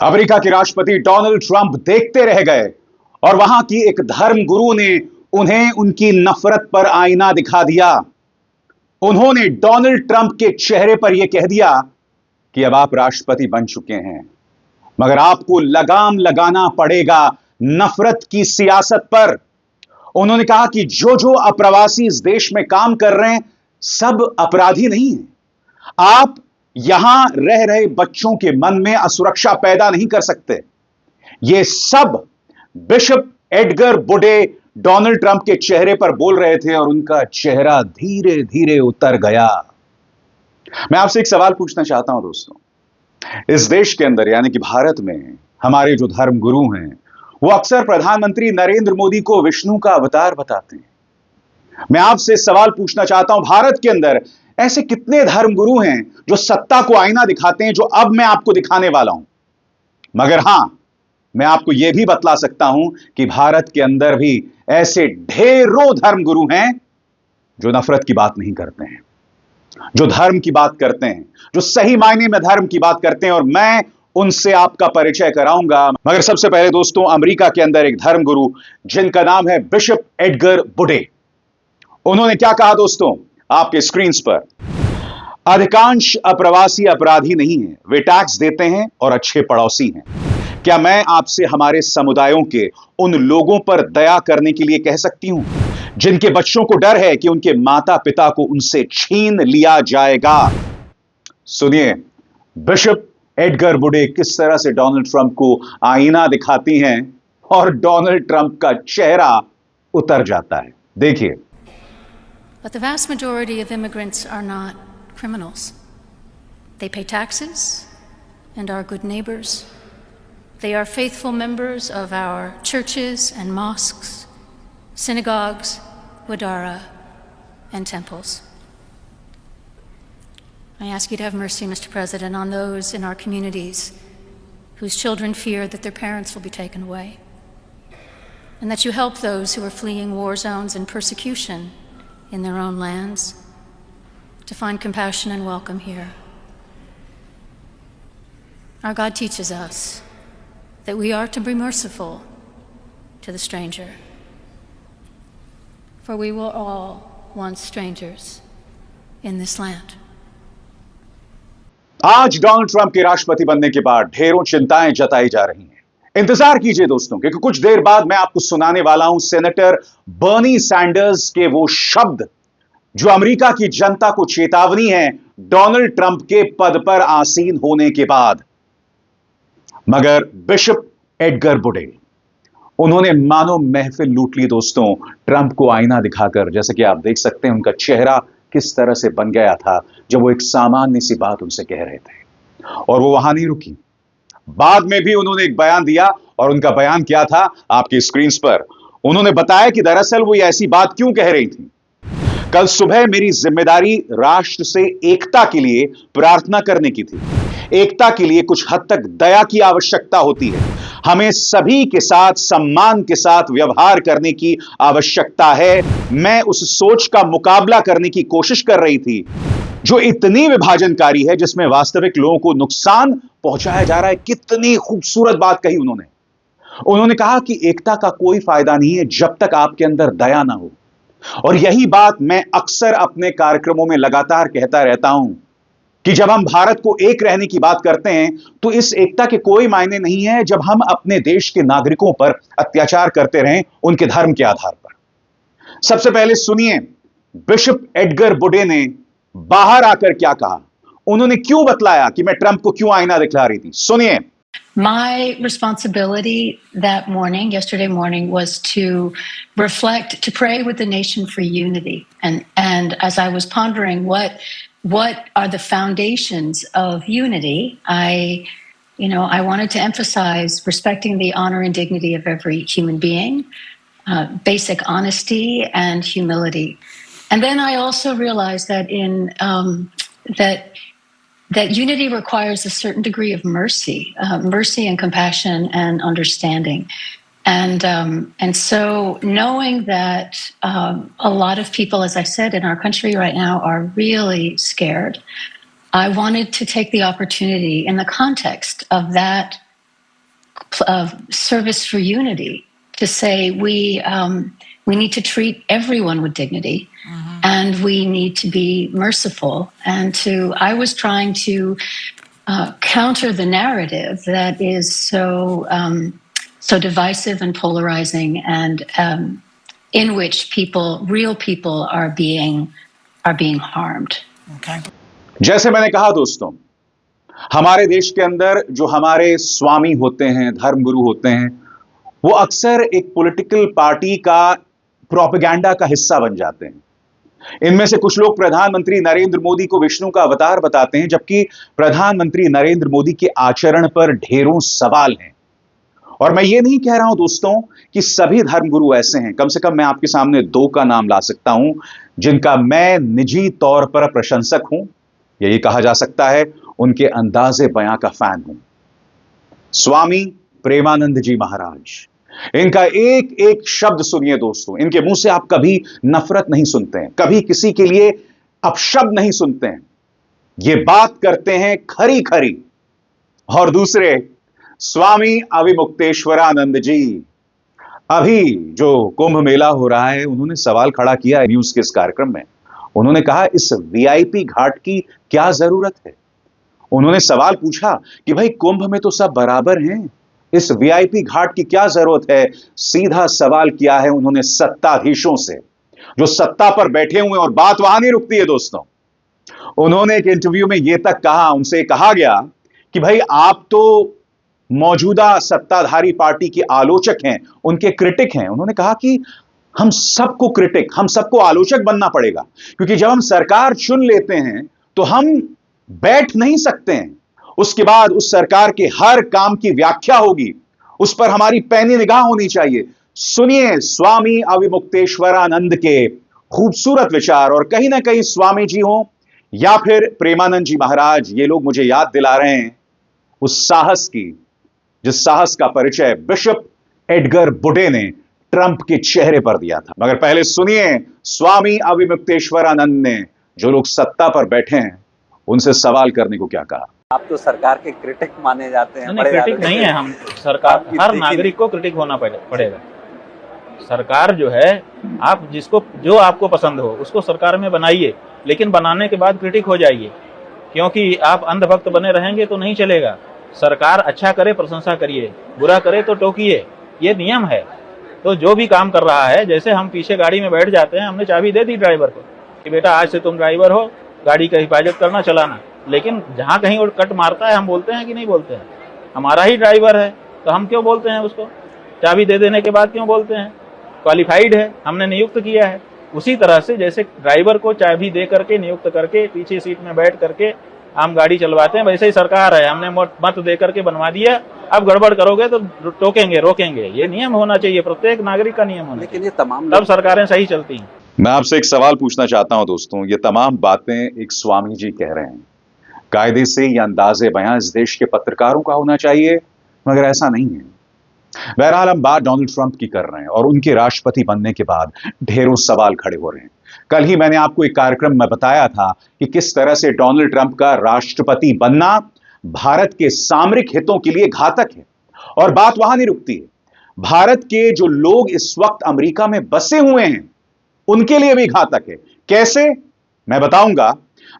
America के राष्ट्रपति Donald Trump देखते रह गए और वहां की एक धर्म गुरु ने उन्हें उनकी नफरत पर आईना दिखा दिया। उन्होंने डोनाल्ड ट्रंप के चेहरे पर यह कह दिया कि अब आप राष्ट्रपति बन चुके हैं, मगर आपको लगाम लगाना पड़ेगा नफरत की सियासत पर। उन्होंने कहा कि जो जो अप्रवासी इस देश में काम कर रहे हैं सब अपराधी नहीं हैं। आप यहां रह रहे बच्चों के मन में असुरक्षा पैदा नहीं कर सकते। ये सब बिशप एडगर बुडे डोनाल्ड ट्रंप के चेहरे पर बोल रहे थे और उनका चेहरा धीरे धीरे उतर गया। मैं आपसे एक सवाल पूछना चाहता हूं दोस्तों, इस देश के अंदर यानी कि भारत में हमारे जो धर्म गुरु हैं वो अक्सर प्रधानमंत्री नरेंद्र मोदी को विष्णु का अवतार बताते हैं। मैं आपसे सवाल पूछना चाहता हूं, भारत के अंदर ऐसे कितने धर्म गुरु हैं जो सत्ता को आईना दिखाते हैं, जो अब मैं आपको दिखाने वाला हूं। मगर हां, मैं आपको यह भी बतला सकता हूं कि भारत के अंदर भी ऐसे ढेरों धर्म गुरु हैं जो नफरत की बात नहीं करते हैं, जो धर्म की बात करते हैं, जो सही मायने में धर्म की बात करते हैं, और मैं उनसे आपका परिचय कराऊंगा। मगर सबसे पहले दोस्तों, अमेरिका के अंदर एक धर्म गुरु जिनका नाम है बिशप एडगर बुडे। उन्होंने क्या कहा दोस्तों, आपके स्क्रीन पर। अधिकांश अप्रवासी अपराधी नहीं हैं, वे टैक्स देते हैं और अच्छे पड़ोसी हैं। क्या मैं आपसे हमारे समुदायों के उन लोगों पर दया करने के लिए कह सकती हूं जिनके बच्चों को डर है कि उनके माता पिता को उनसे छीन लिया जाएगा। सुनिए बिशप एडगर बुडे किस तरह से डोनाल्ड ट्रंप को आईना दिखाती हैं और डोनाल्ड ट्रंप का चेहरा उतर जाता है। देखिए। But the vast majority of immigrants are not criminals. They pay taxes and are good neighbors. They are faithful members of our churches and mosques, synagogues, wadara, and temples. I ask you to have mercy, Mr. President, on those in our communities whose children fear that their parents will be taken away, and that you help those who are fleeing war zones and persecution in their own lands to find compassion and welcome here. Our God teaches us that we are to be merciful to the stranger, for we were all once strangers in this land. आज Donald Trump के राष्ट्रपति बनने के बाद ढेरों चिंताएं जताई जा रही हैं। इंतजार कीजिए दोस्तों, क्योंकि कुछ देर बाद मैं आपको सुनाने वाला हूं सेनेटर बर्नी सैंडर्स के वो शब्द जो अमेरिका की जनता को चेतावनी है डोनाल्ड ट्रंप के पद पर आसीन होने के बाद। मगर बिशप एडगर बुडे, उन्होंने मानो महफिल लूट ली दोस्तों ट्रंप को आईना दिखाकर। जैसे कि आप देख सकते हैं उनका चेहरा किस तरह से बन गया था जब वो एक सामान्य सी बात उनसे कह रहे थे। और वो वहां नहीं रुकी, बाद में भी उन्होंने एक बयान दिया, और उनका बयान क्या था आपकी स्क्रीन पर। उन्होंने बताया कि दरअसल वो ऐसी बात क्यों कह रही थी। कल सुबह मेरी जिम्मेदारी राष्ट्र से एकता के लिए प्रार्थना करने की थी। एकता के लिए कुछ हद तक दया की आवश्यकता होती है। हमें सभी के साथ सम्मान के साथ व्यवहार करने की आवश्यकता है। मैं उस सोच का मुकाबला करने की कोशिश कर रही थी जो इतनी विभाजनकारी है, जिसमें वास्तविक लोगों को नुकसान पहुंचाया जा रहा है। कितनी खूबसूरत बात कही उन्होंने। उन्होंने कहा कि एकता का कोई फायदा नहीं है जब तक आपके अंदर दया ना हो। और यही बात मैं अक्सर अपने कार्यक्रमों में लगातार कहता रहता हूं कि जब हम भारत को एक रहने की बात करते हैं तो इस एकता के कोई मायने नहीं है जब हम अपने देश के नागरिकों पर अत्याचार करते रहें उनके धर्म के आधार पर। सबसे पहले सुनिए बिशप एडगर बुडे ने बाहर आकर क्या कहा। उन्होंने क्यों बतलाया कि मैं ट्रंप को क्यों आईना दिखला रही थी। सुनिए। My responsibility that morning, yesterday morning, was to reflect, to pray with the nation for unity. And as I was pondering what are the foundations of unity, I wanted to emphasize respecting the honor and dignity of every human being, basic honesty and humility. And then I also realized that that unity requires a certain degree of mercy and compassion and understanding. And so knowing that a lot of people, as I said, in our country right now are really scared, I wanted to take the opportunity in the context of that service for unity, to say we need to treat everyone with dignity, and we need to be merciful. And I was trying to counter the narrative that is so divisive and polarizing, and in which real people are being harmed. Okay. जैसे मैंने कहा दोस्तों, हमारे देश के अंदर जो हमारे स्वामी होते हैं, धर्मगुरु होते हैं, वो अक्सर एक पॉलिटिकल पार्टी का प्रोपेगेंडा का हिस्सा बन जाते हैं। इनमें से कुछ लोग प्रधानमंत्री नरेंद्र मोदी को विष्णु का अवतार बताते हैं, जबकि प्रधानमंत्री नरेंद्र मोदी के आचरण पर ढेरों सवाल हैं। और मैं ये नहीं कह रहा हूं दोस्तों कि सभी धर्मगुरु ऐसे हैं। कम से कम मैं आपके सामने 2 का नाम ला सकता हूं जिनका मैं निजी तौर पर प्रशंसक हूं, यही कहा जा सकता है उनके अंदाजे बयां का फैन हूं। स्वामी प्रेमानंद जी महाराज, इनका एक एक शब्द सुनिए दोस्तों। इनके मुंह से आप कभी नफरत नहीं सुनते हैं, कभी किसी के लिए अपशब्द नहीं सुनते हैं। ये बात करते हैं खरी खरी। और दूसरे स्वामी अविमुक्तेश्वरानंद जी, अभी जो कुंभ मेला हो रहा है, उन्होंने सवाल खड़ा किया है न्यूज के इस कार्यक्रम में। उन्होंने कहा इस वीआईपी घाट की क्या जरूरत है। उन्होंने सवाल पूछा कि भाई कुंभ में तो सब बराबर हैं, इस वीआईपी घाट की क्या जरूरत है। सीधा सवाल किया है उन्होंने सत्ताधीशों से, जो सत्ता पर बैठे हुए, और बात वहां नहीं रुकती है दोस्तों। उन्होंने एक इंटरव्यू में यह तक कहा, उनसे कहा गया कि भाई आप तो मौजूदा सत्ताधारी पार्टी के आलोचक हैं, उनके क्रिटिक हैं। उन्होंने कहा कि हम सबको क्रिटिक, हम सबको आलोचक बनना पड़ेगा, क्योंकि जब हम सरकार चुन लेते हैं तो हम बैठ नहीं सकते हैं। उसके बाद उस सरकार के हर काम की व्याख्या होगी, उस पर हमारी पैनी निगाह होनी चाहिए। सुनिए स्वामी अविमुक्तेश्वरानंद के खूबसूरत विचार। और कहीं ना कहीं स्वामी जी हो या फिर प्रेमानंद जी महाराज, ये लोग मुझे याद दिला रहे हैं उस साहस की, जिस साहस का परिचय बिशप एडगर बुडे ने ट्रंप के चेहरे पर दिया था। मगर पहले सुनिए स्वामी अविमुक्तेश्वरानंद ने जो लोग सत्ता पर बैठे हैं उनसे सवाल करने को क्या कहा। आप तो सरकार के क्रिटिक माने जाते हैं। नहीं, क्रिटिक नहीं है हम। सरकार, हर नागरिक को क्रिटिक होना पड़ेगा। सरकार जो है, आप जिसको जो आपको पसंद हो उसको सरकार में बनाइए, लेकिन बनाने के बाद क्रिटिक हो जाइए, क्योंकि आप अंधभक्त बने रहेंगे तो नहीं चलेगा। सरकार अच्छा करे प्रशंसा करिए, बुरा करे तो टोकिए, ये नियम है। तो जो भी काम कर रहा है, जैसे हम पीछे गाड़ी में बैठ जाते हैं, हमने चाबी दे दी ड्राइवर को कि बेटा आज से तुम ड्राइवर हो, गाड़ी का हिफाजत करना, चलाना। लेकिन जहाँ कहीं वो कट मारता है, हम बोलते हैं कि नहीं बोलते हैं? हमारा ही ड्राइवर है तो हम क्यों बोलते हैं उसको? चाबी दे देने के बाद क्यों बोलते हैं? क्वालिफाइड है, हमने नियुक्त किया है। उसी तरह से जैसे ड्राइवर को चाबी दे करके, नियुक्त करके, पीछे सीट में बैठ करके हम गाड़ी चलवाते हैं, वैसे ही सरकार है, हमने मत दे करके बनवा दिया। अब गड़बड़ करोगे तो टोकेंगे, रोकेंगे। ये नियम होना चाहिए, प्रत्येक नागरिक का नियम होना चाहिए, तब सरकारें सही चलती हैं। मैं आपसे एक सवाल पूछना चाहता हूं दोस्तों। ये तमाम बातें एक स्वामी जी कह रहे हैं, कायदे से ये अंदाजे बयां इस देश के पत्रकारों का होना चाहिए, मगर ऐसा नहीं है। बहरहाल हम बात डोनाल्ड ट्रंप की कर रहे हैं और उनके राष्ट्रपति बनने के बाद ढेरों सवाल खड़े हो रहे हैं। कल ही मैंने आपको एक कार्यक्रम में बताया था कि किस तरह से डोनाल्ड ट्रंप का राष्ट्रपति बनना भारत के सामरिक हितों के लिए घातक है। और बात वहां नहीं रुकती है, भारत के जो लोग इस वक्त अमेरिका में बसे हुए हैं उनके लिए भी घातक है। कैसे, मैं बताऊंगा।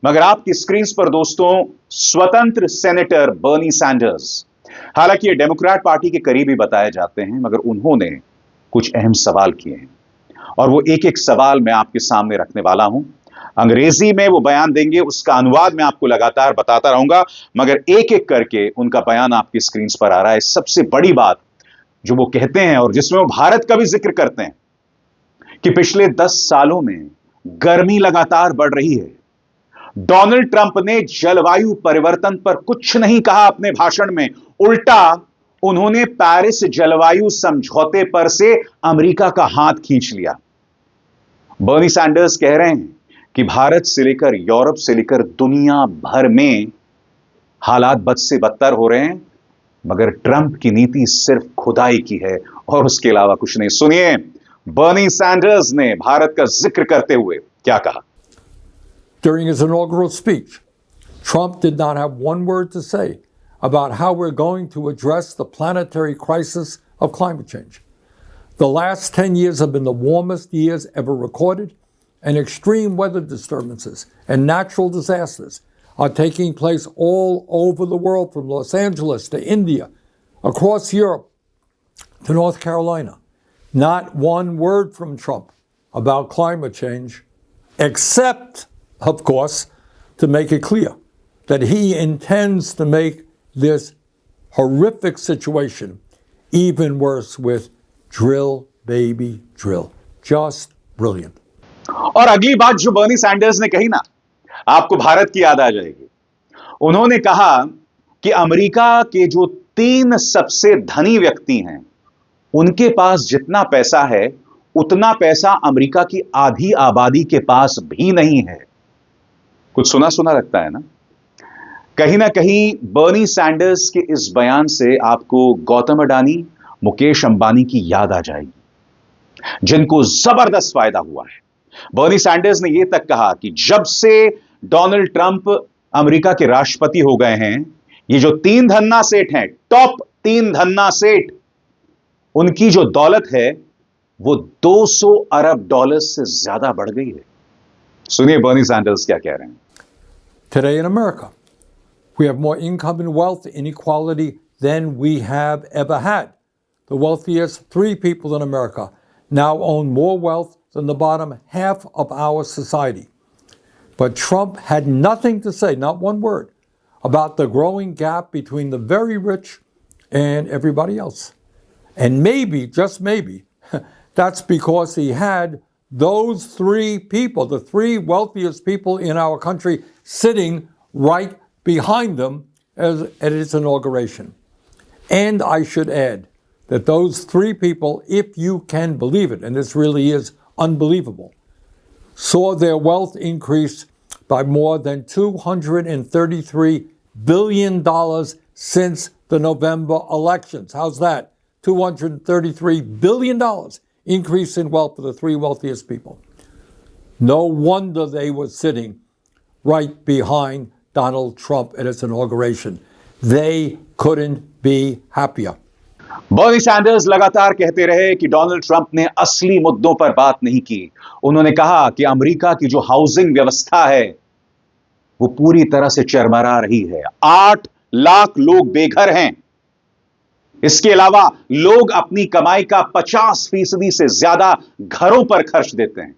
मगर आपकी स्क्रीन पर दोस्तों स्वतंत्र सेनेटर बर्नी सैंडर्स, हालांकि ये डेमोक्रेट पार्टी के करीबी बताए जाते हैं, मगर उन्होंने कुछ अहम सवाल किए हैं और वो एक एक सवाल मैं आपके सामने रखने वाला हूं। अंग्रेजी में वो बयान देंगे, उसका अनुवाद मैं आपको लगातार बताता रहूंगा, मगर एक एक करके उनका बयान आपकी स्क्रीन पर आ रहा है। सबसे बड़ी बात जो वो कहते हैं और जिसमें वो भारत का भी जिक्र करते हैं कि पिछले 10 सालों में गर्मी लगातार बढ़ रही है। डोनाल्ड ट्रंप ने जलवायु परिवर्तन पर कुछ नहीं कहा अपने भाषण में, उल्टा उन्होंने पेरिस जलवायु समझौते पर से अमेरिका का हाथ खींच लिया। बर्नी सैंडर्स कह रहे हैं कि भारत से लेकर यूरोप से लेकर दुनिया भर में हालात बद से बदतर हो रहे हैं, मगर ट्रंप की नीति सिर्फ खुदाई की है और उसके अलावा कुछ नहीं। सुनिए बर्नी सैंडर्स ने भारत का जिक्र करते हुए क्या कहा। During his inaugural speech, Trump did not have one word to say about how we're going to address the planetary crisis of climate change. The last 10 years have been the warmest years ever recorded, and extreme weather disturbances and natural disasters are taking place all over the world, from Los Angeles to India, across Europe to North Carolina. Not one word from Trump about climate change, except, of course, to make it clear that he intends to make this horrific situation even worse with drill, baby, drill. Just brilliant. और अगली बात जो Bernie Sanders ने कही ना, आपको भारत की याद आ जाएगी। उन्होंने कहा कि अमेरिका के जो 3 सबसे धनी व्यक्ति हैं, उनके पास जितना पैसा है, उतना पैसा अमेरिका की आधी आबादी के पास भी नहीं है। कुछ सुना सुना लगता है ना? कहीं ना कहीं बर्नी सैंडर्स के इस बयान से आपको गौतम अडानी, मुकेश अंबानी की याद आ जाएगी, जिनको जबरदस्त फायदा हुआ है। बर्नी सैंडर्स ने यह तक कहा कि जब से डोनाल्ड ट्रंप अमेरिका के राष्ट्रपति हो गए हैं, ये जो 3 धन्ना सेठ हैं, टॉप 3 धन्ना सेठ, उनकी जो दौलत है वो 200 अरब डॉलर से ज्यादा बढ़ गई है। सुनिए बर्नी सैंडर्स क्या कह रहे हैं। Today in America, we have more income and wealth inequality than we have ever had. The wealthiest 3 people in America now own more wealth than the bottom half of our society. But Trump had nothing to say, not one word, about the growing gap between the very rich and everybody else. And maybe, just maybe, that's because he had those 3 people, the 3 wealthiest people in our country, sitting right behind them at its inauguration. And I should add that those 3 people, if you can believe it, and this really is unbelievable, saw their wealth increase by more than $233 billion since the November elections. How's that? $233 billion increase in wealth for the 3 wealthiest people. No wonder they were sitting right behind Donald Trump at his inauguration. They couldn't be happier. Bernie Sanders लगातार कहते रहे कि Donald Trump ने असली मुद्दों पर बात नहीं की। उन्होंने कहा कि अमेरिका की जो हाउसिंग व्यवस्था है वो पूरी तरह से चरमरा रही है। 8 लाख लोग बेघर हैं। इसके अलावा लोग अपनी कमाई का 50% से ज्यादा घरों पर खर्च देते हैं,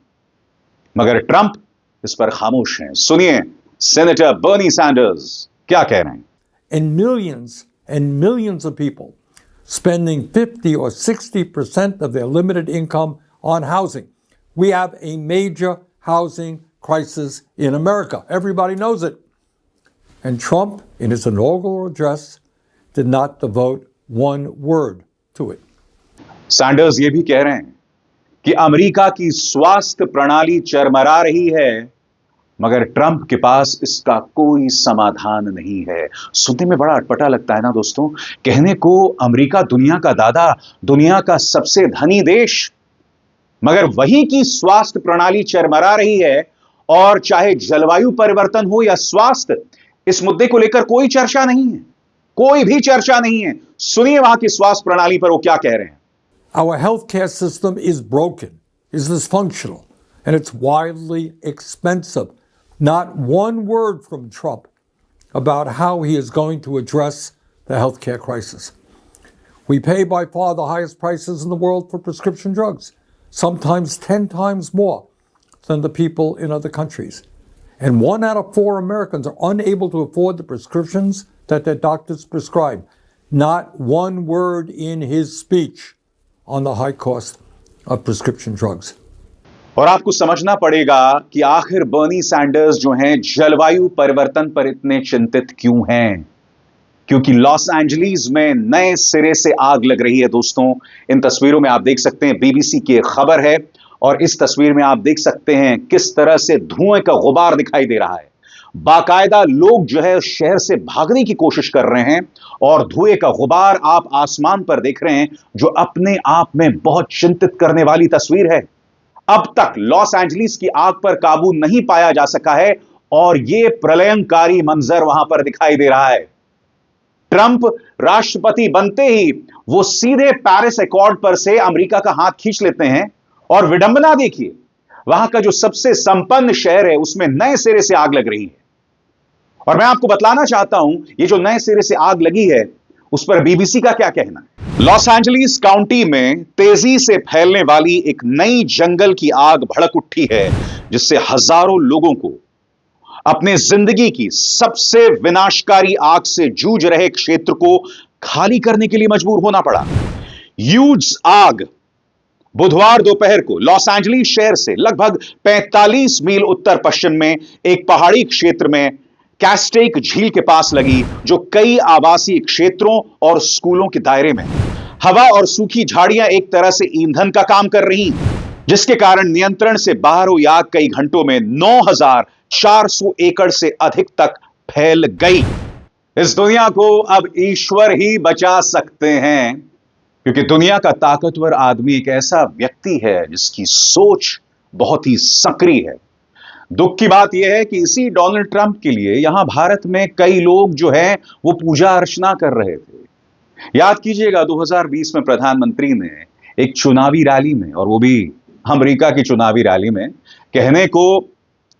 मगर ट्रंप इस पर खामोश हैं। सुनिए सेनेटर बर्नी सैंडर्स क्या कह रहे हैं। And millions of people spending 50 or 60% of their limited income on housing. We have a major housing crisis in America. Everybody knows it. And Trump, in his inaugural address, did not devote one word to it. Sanders ये भी कह रहे हैं कि America की स्वास्थ्य प्रणाली चरमरा रही है, मगर ट्रंप के पास इसका कोई समाधान नहीं है। सुनने में बड़ा अटपटा लगता है ना दोस्तों। कहने को अमेरिका दुनिया का दादा, दुनिया का सबसे धनी देश, मगर वहीं की स्वास्थ्य प्रणाली चरमरा रही है। और चाहे जलवायु परिवर्तन हो या स्वास्थ्य, इस मुद्दे को लेकर कोई चर्चा नहीं है, कोई भी चर्चा नहीं है। सुनिए वहां की स्वास्थ्य प्रणाली पर वो क्या कह रहे हैं। Our healthcare system is broken, is dysfunctional, and it's wildly expensive. Not one word from Trump about how he is going to address the healthcare crisis. We pay by far the highest prices in the world for prescription drugs, sometimes 10 times more than the people in other countries. And 1 out of 4 Americans are unable to afford the prescriptions that their doctors prescribe. Not one word in his speech on the high cost of prescription drugs. और आपको समझना पड़ेगा कि आखिर Bernie Sanders जो हैं जलवायु परिवर्तन पर इतने चिंतित क्यों हैं। क्योंकि लॉस एंजलिस में नए सिरे से आग लग रही है दोस्तों। इन तस्वीरों में आप देख सकते हैं, बीबीसी की एक खबर है, और इस तस्वीर में आप देख सकते हैं किस तरह से धुएं का गुबार दिखाई दे रहा है। बाकायदा लोग जो है शहर से भागने की कोशिश कर रहे हैं, और धुएं का गुबार आप आसमान पर देख रहे हैं, जो अपने आप में बहुत चिंतित करने वाली तस्वीर है। अब तक लॉस एंजलिस की आग पर काबू नहीं पाया जा सका है, और यह प्रलयंकारी मंजर वहां पर दिखाई दे रहा है। ट्रंप राष्ट्रपति बनते ही वो सीधे पेरिस अकॉर्ड पर से अमेरिका का हाथ खींच लेते हैं और विडंबना देखिए, वहां का जो सबसे संपन्न शहर है उसमें नए सिरे से आग लग रही है। और मैं आपको बतलाना चाहता हूं ये जो नए सिरे से आग लगी है उस पर बीबीसी का क्या कहना है। लॉस एंजलिस काउंटी में तेजी से फैलने वाली एक नई जंगल की आग भड़क उठी है, जिससे हजारों लोगों को अपने जिंदगी की सबसे विनाशकारी आग से जूझ रहे क्षेत्र को खाली करने के लिए मजबूर होना पड़ा। ह्यूज आग बुधवार दोपहर को लॉस एंजलिस शहर से लगभग 45 मील उत्तर पश्चिम में एक पहाड़ी क्षेत्र में कैस्टेक झील के पास लगी, जो कई आवासीय क्षेत्रों और स्कूलों के दायरे में। हवा और सूखी झाड़ियां एक तरह से ईंधन का काम कर रही, जिसके कारण नियंत्रण से बाहर हुई आग कई घंटों में 9,400 एकड़ से अधिक तक फैल गई। इस दुनिया को अब ईश्वर ही बचा सकते हैं, क्योंकि दुनिया का ताकतवर आदमी एक ऐसा व्यक्ति है जिसकी सोच बहुत ही सक्रिय है। दुख की बात यह है कि इसी डोनाल्ड ट्रंप के लिए यहां भारत में कई लोग जो है वो पूजा अर्चना कर रहे थे। याद कीजिएगा 2020 में प्रधानमंत्री ने एक चुनावी रैली में, और वो भी अमेरिका की चुनावी रैली में, कहने को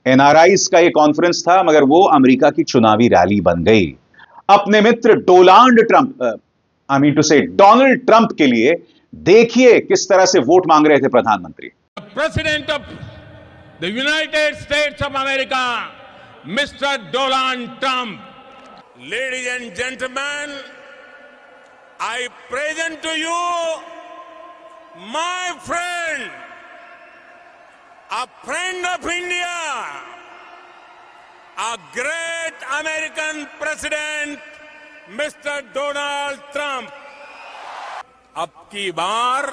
एनआरआईज का ये कॉन्फ्रेंस था मगर वो अमेरिका की चुनावी रैली बन गई। अपने मित्र डोनाल्ड ट्रंप के लिए देखिए किस तरह से वोट मांग रहे थे प्रधानमंत्री। President of the United States of America, Mr. Donald Trump. Ladies and gentlemen, I present to you my friend, a friend of India, a great American president, Mr. Donald Trump. अब की बार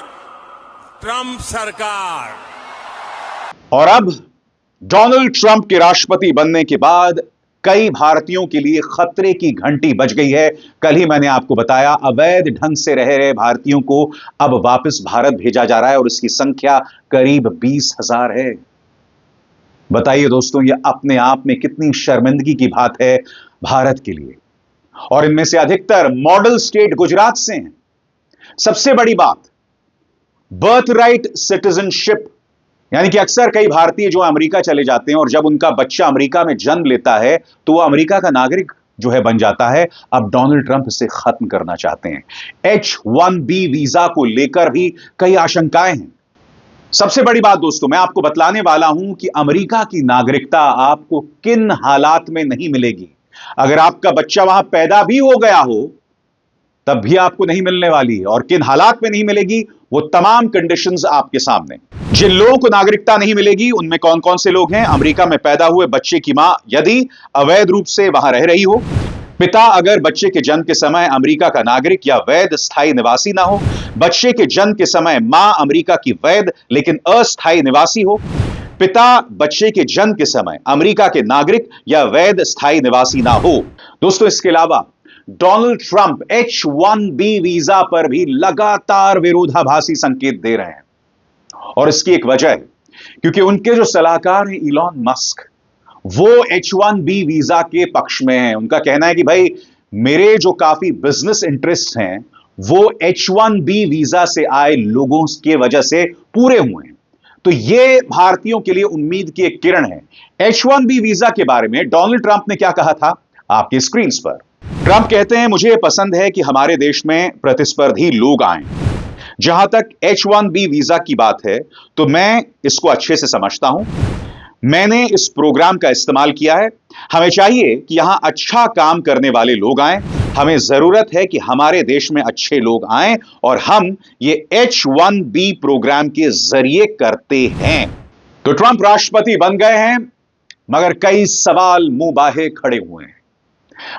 Trump सरकार। और अब Donald Trump के राष्ट्रपति बनने के बाद कई भारतीयों के लिए खतरे की घंटी बज गई है। कल ही मैंने आपको बताया अवैध ढंग से रह रहे भारतीयों को अब वापस भारत भेजा जा रहा है और इसकी संख्या करीब 20,000 है। बताइए दोस्तों, यह अपने आप में कितनी शर्मिंदगी की बात है भारत के लिए। और इनमें से अधिकतर मॉडल स्टेट गुजरात से हैं। सबसे बड़ी बात, बर्थराइट सिटीजनशिप, यानी कि अक्सर कई भारतीय जो अमेरिका चले जाते हैं और जब उनका बच्चा अमेरिका में जन्म लेता है तो वह अमेरिका का नागरिक जो है बन जाता है। अब डोनाल्ड ट्रंप इसे खत्म करना चाहते हैं। H-1B वीजा को लेकर भी कई आशंकाएं हैं। सबसे बड़ी बात दोस्तों, मैं आपको बतलाने वाला हूं कि अमेरिका की नागरिकता आपको किन हालात में नहीं मिलेगी। अगर आपका बच्चा वहां पैदा भी हो गया हो तब भी आपको नहीं मिलने वाली है, और किन हालात में नहीं मिलेगी वो तमाम कंडीशंस आपके सामने। जिन लोगों को नागरिकता नहीं मिलेगी उनमें कौन कौन से लोग हैं? अमेरिका में पैदा हुए बच्चे की मां यदि अवैध रूप से वहां रह रही हो, पिता अगर बच्चे के जन्म के समय अमेरिका का नागरिक या वैध स्थायी निवासी ना हो, बच्चे के जन्म के समय मां अमेरिका की वैध लेकिन अस्थायी निवासी हो, पिता बच्चे के जन्म के समय अमेरिका के नागरिक या वैध स्थायी निवासी ना हो। दोस्तों, इसके अलावा डोनाल्ड ट्रंप H-1B वीजा पर भी लगातार विरोधाभासी संकेत दे रहे हैं, और इसकी एक वजह है क्योंकि उनके जो सलाहकार हैं इलॉन मस्क, वो H-1B वीजा के पक्ष में हैं। उनका कहना है कि भाई मेरे जो काफी बिजनेस इंटरेस्ट हैं वो H-1B वीजा से आए लोगों की वजह से पूरे हुए हैं। तो ये भारतीयों के लिए उम्मीद की एक किरण है। H-1B वीजा के बारे में डोनाल्ड ट्रंप ने क्या कहा था आपकी स्क्रीन पर। ट्रंप कहते हैं, मुझे पसंद है कि हमारे देश में प्रतिस्पर्धी लोग आए। जहां तक H-1B वीजा की बात है तो मैं इसको अच्छे से समझता हूं। मैंने इस प्रोग्राम का इस्तेमाल किया है। हमें चाहिए कि यहां अच्छा काम करने वाले लोग आएं। हमें जरूरत है कि हमारे देश में अच्छे लोग आएं और हम ये H-1B प्रोग्राम के जरिए करते हैं। तो ट्रंप राष्ट्रपति बन गए हैं, मगर कई सवाल मुंह बाहे खड़े हुए हैं।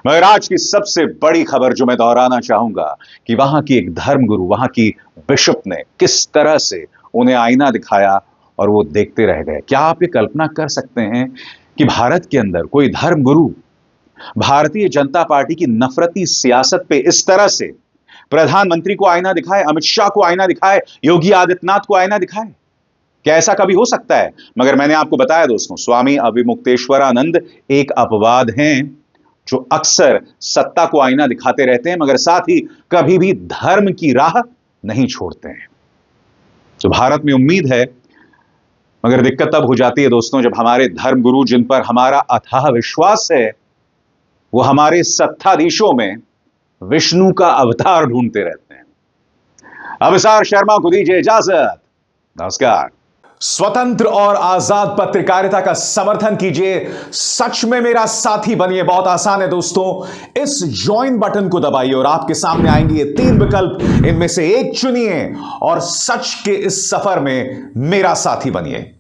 मगर आज की सबसे बड़ी खबर जो मैं दोहराना चाहूंगा कि वहां की एक धर्मगुरु, वहां की बिशप ने किस तरह से उन्हें आईना दिखाया और वो देखते रह गए। क्या आप ये कल्पना कर सकते हैं कि भारत के अंदर कोई धर्मगुरु भारतीय जनता पार्टी की नफरती सियासत पे इस तरह से प्रधानमंत्री को आईना दिखाए, अमित शाह को आईना दिखाए, योगी आदित्यनाथ को आईना दिखाए? क्या ऐसा कभी हो सकता है? मगर मैंने आपको बताया दोस्तों, स्वामी अविमुक्तेश्वरानंद एक अपवाद हैं। जो अक्सर सत्ता को आईना दिखाते रहते हैं मगर साथ ही कभी भी धर्म की राह नहीं छोड़ते हैं। तो भारत में उम्मीद है, मगर दिक्कत तब हो जाती है दोस्तों जब हमारे धर्मगुरु, जिन पर हमारा अथाह विश्वास है, वो हमारे सत्ताधीशों में विष्णु का अवतार ढूंढते रहते हैं। अभिसार शर्मा को दीजिए इजाजत। नमस्कार। स्वतंत्र और आजाद पत्रकारिता का समर्थन कीजिए, सच में मेरा साथी बनिए। बहुत आसान है दोस्तों, इस ज्वाइन बटन को दबाइए और आपके सामने आएंगे ये 3 विकल्प, इनमें से एक चुनिए और सच के इस सफर में मेरा साथी बनिए।